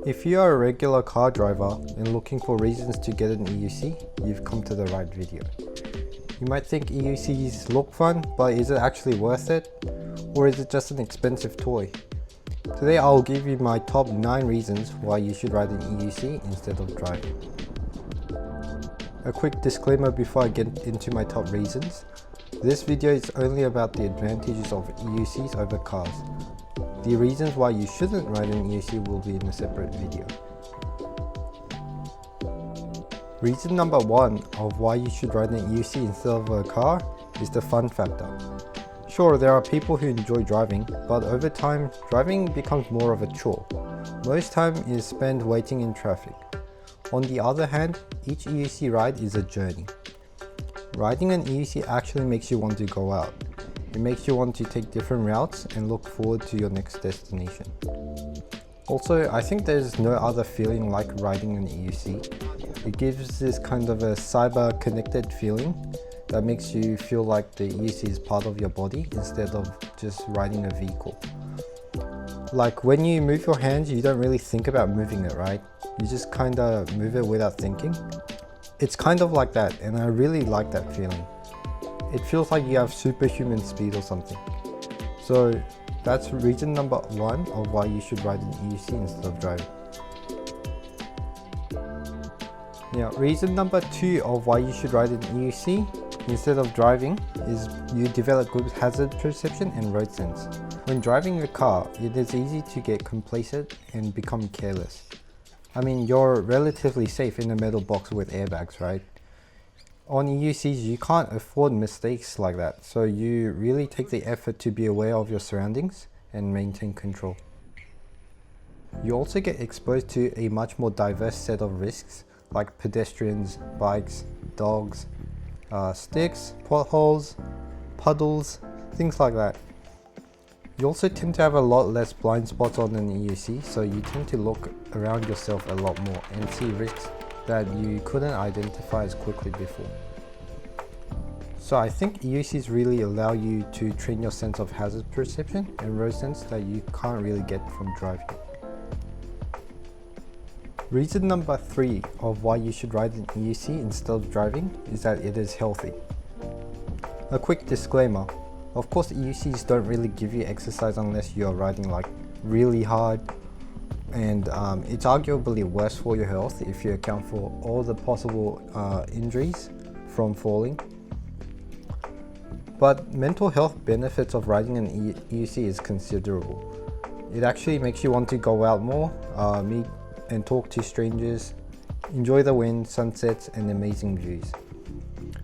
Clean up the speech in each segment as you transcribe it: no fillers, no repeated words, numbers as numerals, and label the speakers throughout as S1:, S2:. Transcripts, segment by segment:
S1: If you are a regular car driver and looking for reasons to get an EUC, you've come to the right video. You might think EUCs look fun, but is it actually worth it? Or is it just an expensive toy? Today I'll give you my top 9 reasons why you should ride an EUC instead of driving. A quick disclaimer before I get into my top reasons. This video is only about the advantages of EUCs over cars. The reasons why you shouldn't ride an EUC will be in a separate video. Reason number 1 of why you should ride an EUC instead of a car is the fun factor. Sure, there are people who enjoy driving, but over time, driving becomes more of a chore. Most time is spent waiting in traffic. On the other hand, each EUC ride is a journey. Riding an EUC actually makes you want to go out. It makes you want to take different routes and look forward to your next destination. Also, I think there's no other feeling like riding an EUC. It gives this kind of a cyber connected feeling that makes you feel like the EUC is part of your body instead of just riding a vehicle. Like when you move your hands, you don't really think about moving it, right? You just kind of move it without thinking. It's kind of like that, and I really like that feeling. It feels like you have superhuman speed or something. So that's reason number 1 of why you should ride an EUC instead of driving. Now, reason number 2 of why you should ride an EUC instead of driving is you develop good hazard perception and road sense. When driving a car, it is easy to get complacent and become careless. I mean, you're relatively safe in a metal box with airbags, right? On EUCs, you can't afford mistakes like that, so you really take the effort to be aware of your surroundings and maintain control. You also get exposed to a much more diverse set of risks like pedestrians, bikes, dogs, sticks, potholes, puddles, things like that. You also tend to have a lot less blind spots on an EUC, so you tend to look around yourself a lot more and see risks that you couldn't identify as quickly before. So I think EUCs really allow you to train your sense of hazard perception and road sense that you can't really get from driving. Reason number 3 of why you should ride an EUC instead of driving is that it is healthy. A quick disclaimer, of course EUCs don't really give you exercise unless you're riding like really hard, and it's arguably worse for your health if you account for all the possible injuries from falling. But mental health benefits of riding an EUC is considerable. It actually makes you want to go out more, meet and talk to strangers, enjoy the wind, sunsets and amazing views.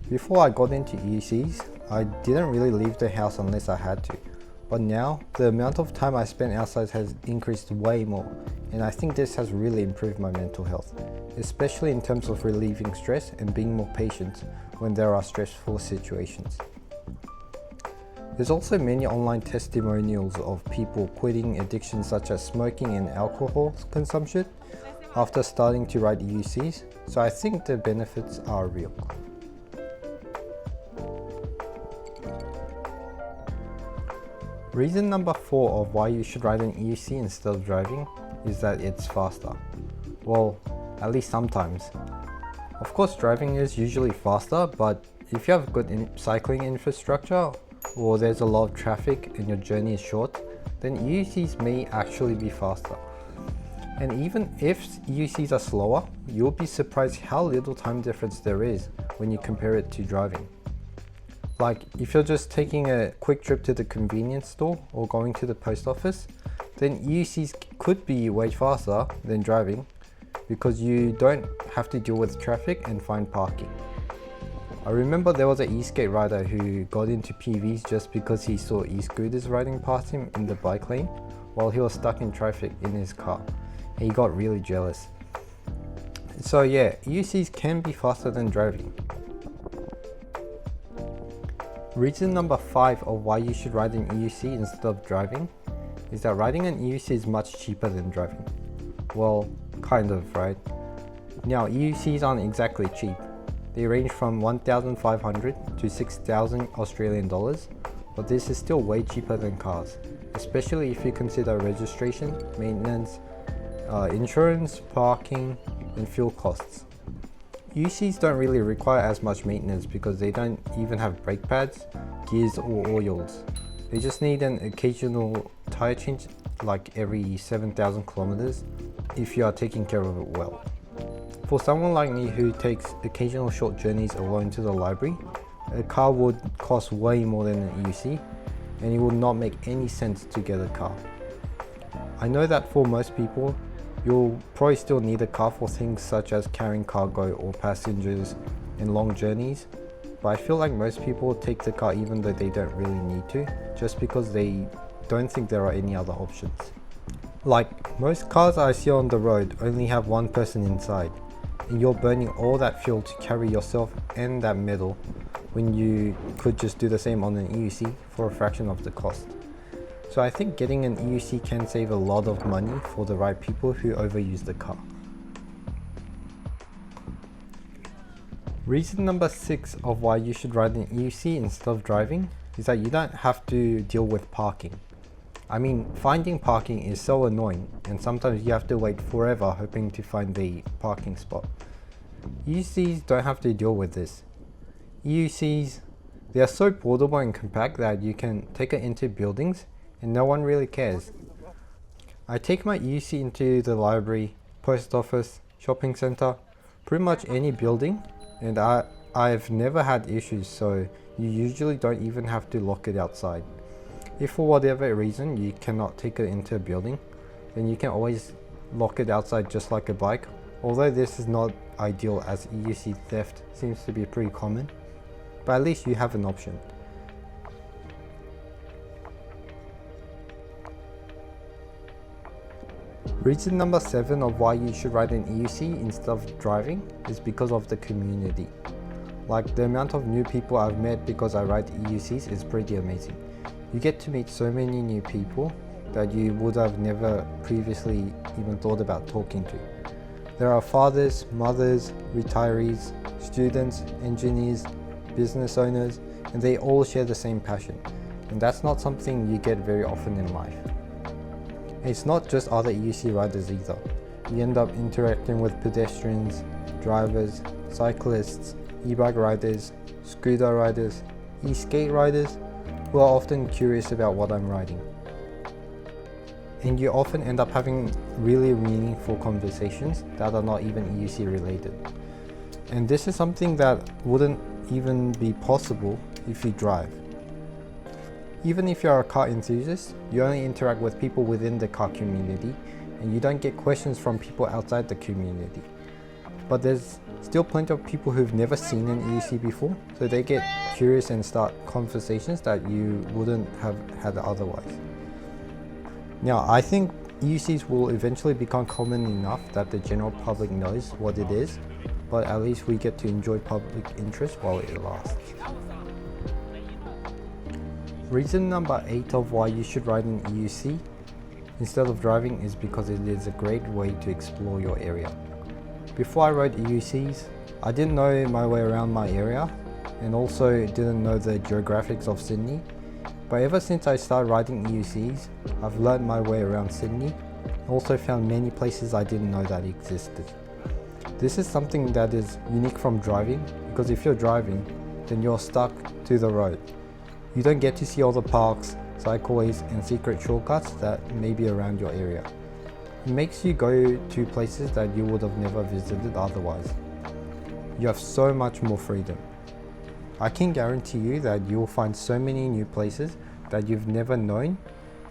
S1: Before I got into EUCs, I didn't really leave the house unless I had to. But now, the amount of time I spend outside has increased way more, and I think this has really improved my mental health, especially in terms of relieving stress and being more patient when there are stressful situations. There's also many online testimonials of people quitting addictions such as smoking and alcohol consumption after starting to ride EUCs, so I think the benefits are real. Reason number 4 of why you should ride an EUC instead of driving is that it's faster. Well, at least sometimes. Of course, driving is usually faster, but if you have good cycling infrastructure or there's a lot of traffic and your journey is short, then EUCs may actually be faster. And even if EUCs are slower, you'll be surprised how little time difference there is when you compare it to driving. Like if you're just taking a quick trip to the convenience store or going to the post office, then EUCs could be way faster than driving because you don't have to deal with traffic and find parking. I remember there was an e-skate rider who got into PVs just because he saw e-scooters riding past him in the bike lane while he was stuck in traffic in his car. He got really jealous. So yeah, EUCs can be faster than driving. Reason number 5 of why you should ride an EUC instead of driving is that riding an EUC is much cheaper than driving. Well, kind of, right? Now, EUCs aren't exactly cheap. They range from 1,500 to 6,000 Australian dollars, but this is still way cheaper than cars, especially if you consider registration, maintenance, insurance, parking, and fuel costs. EUCs don't really require as much maintenance because they don't even have brake pads, gears or oils. They just need an occasional tire change like every 7,000 kilometers if you are taking care of it well. For someone like me who takes occasional short journeys alone to the library, a car would cost way more than an EUC, and it would not make any sense to get a car. I know that for most people, you'll probably still need a car for things such as carrying cargo or passengers in long journeys, but I feel like most people take the car even though they don't really need to, just because they don't think there are any other options. Like, most cars I see on the road only have one person inside, and you're burning all that fuel to carry yourself and that metal when you could just do the same on an EUC for a fraction of the cost. So I think getting an EUC can save a lot of money for the right people who overuse the car. Reason number 6 of why you should ride an EUC instead of driving is that you don't have to deal with parking. I mean, finding parking is so annoying, and sometimes you have to wait forever hoping to find the parking spot. EUCs don't have to deal with this. EUCs, they are so portable and compact that you can take it into buildings and no one really cares. I take my EUC into the library, post office, shopping center, pretty much any building, and I've never had issues, so you usually don't even have to lock it outside. If for whatever reason you cannot take it into a building, then you can always lock it outside just like a bike, although this is not ideal as EUC theft seems to be pretty common, but at least you have an option. Reason number 7 of why you should ride an EUC instead of driving is because of the community. Like, the amount of new people I've met because I ride EUCs is pretty amazing. You get to meet so many new people that you would have never previously even thought about talking to. There are fathers, mothers, retirees, students, engineers, business owners, and they all share the same passion. And that's not something you get very often in life. It's not just other EUC riders either. You end up interacting with pedestrians, drivers, cyclists, e-bike riders, scooter riders, e-skate riders, who are often curious about what I'm riding. And you often end up having really meaningful conversations that are not even EUC related. And this is something that wouldn't even be possible if you drive. Even if you're a car enthusiast, you only interact with people within the car community, and you don't get questions from people outside the community. But there's still plenty of people who've never seen an EUC before, so they get curious and start conversations that you wouldn't have had otherwise. Now, I think EUCs will eventually become common enough that the general public knows what it is, but at least we get to enjoy public interest while it lasts. Reason number 8 of why you should ride an EUC instead of driving is because it is a great way to explore your area. Before I rode EUCs, I didn't know my way around my area and also didn't know the geographics of Sydney, but ever since I started riding EUCs, I've learned my way around Sydney and also found many places I didn't know that existed. This is something that is unique from driving, because if you're driving, then you're stuck to the road. You don't get to see all the parks, cycleways and secret shortcuts that may be around your area. It makes you go to places that you would have never visited otherwise. You have so much more freedom. I can guarantee you that you will find so many new places that you've never known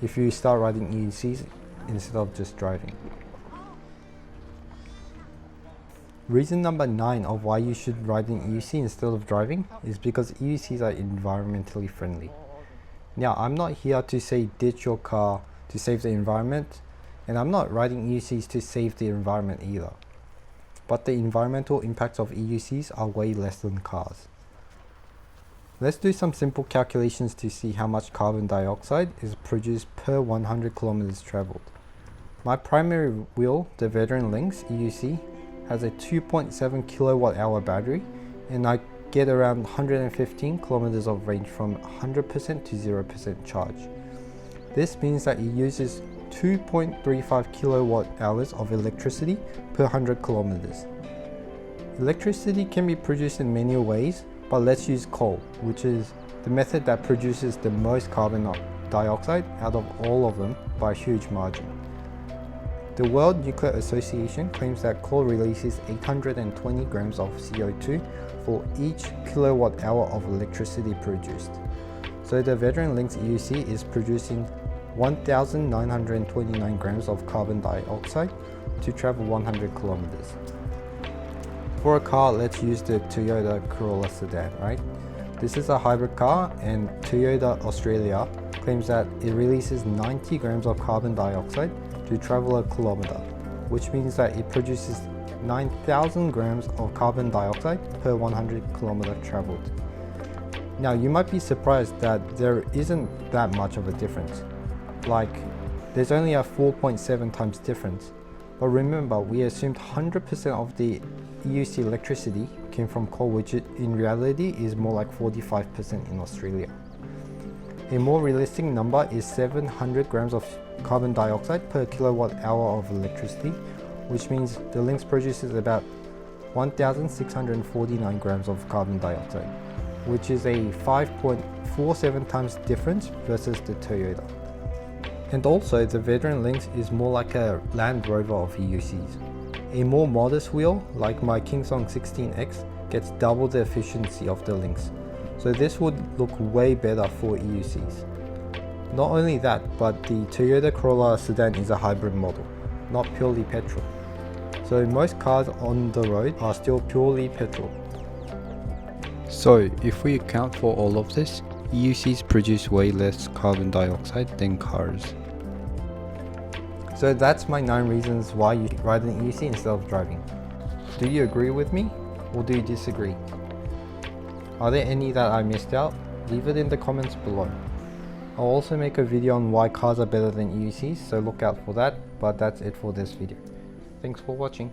S1: if you start riding EUCs instead of just driving. Reason number 9 of why you should ride an EUC instead of driving is because EUCs are environmentally friendly. Now, I'm not here to say ditch your car to save the environment, and I'm not riding EUCs to save the environment either. But the environmental impacts of EUCs are way less than cars. Let's do some simple calculations to see how much carbon dioxide is produced per 100 kilometers traveled. My primary wheel, the Veteran Lynx EUC, has a 2.7 kilowatt hour battery, and I get around 115 kilometers of range from 100% to 0% charge. This means that it uses 2.35 kilowatt hours of electricity per 100 kilometers. Electricity can be produced in many ways, but let's use coal, which is the method that produces the most carbon dioxide out of all of them by a huge margin. The World Nuclear Association claims that coal releases 820 grams of CO2 for each kilowatt hour of electricity produced. So the Veteran Links EUC is producing 1,929 grams of carbon dioxide to travel 100 kilometers. For a car, let's use the Toyota Corolla sedan, right? This is a hybrid car, and Toyota Australia claims that it releases 90 grams of carbon dioxide to travel a kilometer, which means that it produces 9,000 grams of carbon dioxide per 100 kilometer traveled. Now you might be surprised that there isn't that much of a difference. Like, there's only a 4.7 times difference. But remember, we assumed 100% of the EUC electricity came from coal, which in reality is more like 45% in Australia. A more realistic number is 700 grams of carbon dioxide per kilowatt hour of electricity, which means the Lynx produces about 1,649 grams of carbon dioxide, which is a 5.47 times difference versus the Toyota. And also, the Veteran Lynx is more like a Land Rover of EUCs. A more modest wheel, like my Kingsong 16X, gets double the efficiency of the Lynx, so this would look way better for EUCs. Not only that, but the Toyota Corolla sedan is a hybrid model, not purely petrol. So most cars on the road are still purely petrol. So if we account for all of this, EUCs produce way less carbon dioxide than cars. So that's my 9 reasons why you ride an EUC instead of driving. Do you agree with me, or do you disagree? Are there any that I missed out? Leave it in the comments below. I'll also make a video on why cars are better than EUCs, so look out for that, but that's it for this video. Thanks for watching.